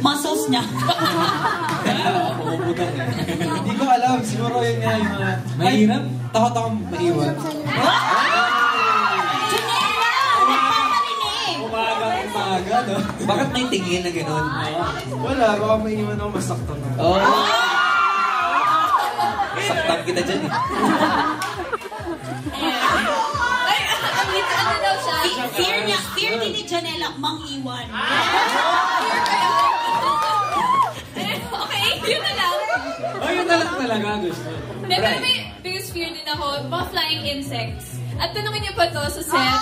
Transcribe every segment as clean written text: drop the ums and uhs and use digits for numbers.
Muscles niya. Hindi ko alam. Siguro yun nga yung mga... Mahirap? Takot akong maiwan. Umaga, no? Bakit may tingin na gano'n? Wala, baka maiwan ako masaktan na. Saktan kita dyan eh. Ano daw siya? Fear din ni Janela mang-iwan. Okay, yun na lang. Yun na lang talaga gusto. Pero may biggest fear din ako, mga flying insects. At tanongin niyo pa to sa set.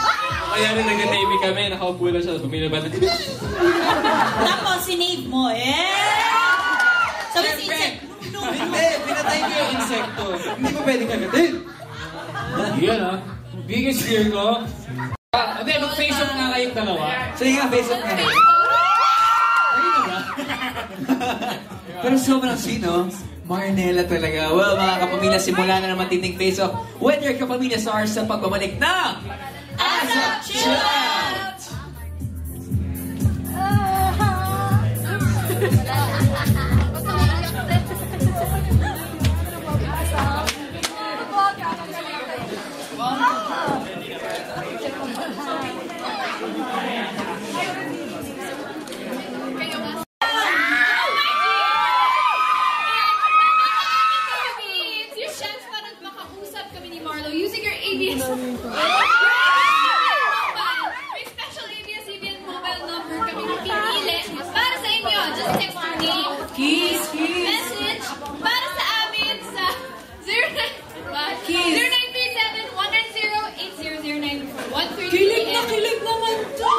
Kaya rin nag-navy kami, nakaupo lang siya, bumilabad. Tapos sinave mo, Sabi si insect. Hindi, pinatay ko yung insekto. Hindi ko pwede kagatin. Yan ah. Biggest fear ko. Hindi, mag-face off nga kayong dalawa. Sige nga, face off nga. Ayun na ba? Pero sobrang sino? Marnella talaga. Well, mga kapamilya, simula na naman titing face off with your kapamilya stars sa pagbabalik na ASAP Chill Out! Using your ABS may special ABS-CBN mobile number kami pinili para sa inyo. Just text your name, message para sa amin sa 0937-190-8009. Kilig naman to!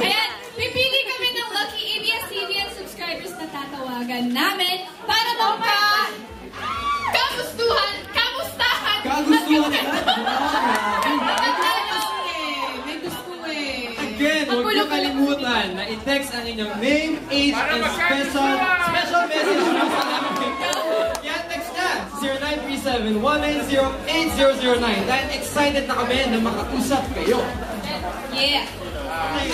Ayan, pipili kami ng lucky ABS-CBN subscribers na tatawagan namin para kamustahan May gusto Again, huwag niyo kalimutan na i-text ang inyong name, age, and special message mo sa namin. Yan, text na! 0937-190-8009 dahil excited na kami na makausap kayo. Yeah!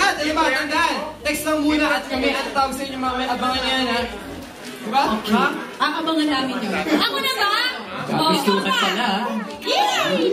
At, alam ba, tandaan, text lang muna at kami at tawag sa inyo mga may abangan yan, ha? Diba? Ha? Aabangan namin yun. Ako na ba? Bisukat pala. Yay!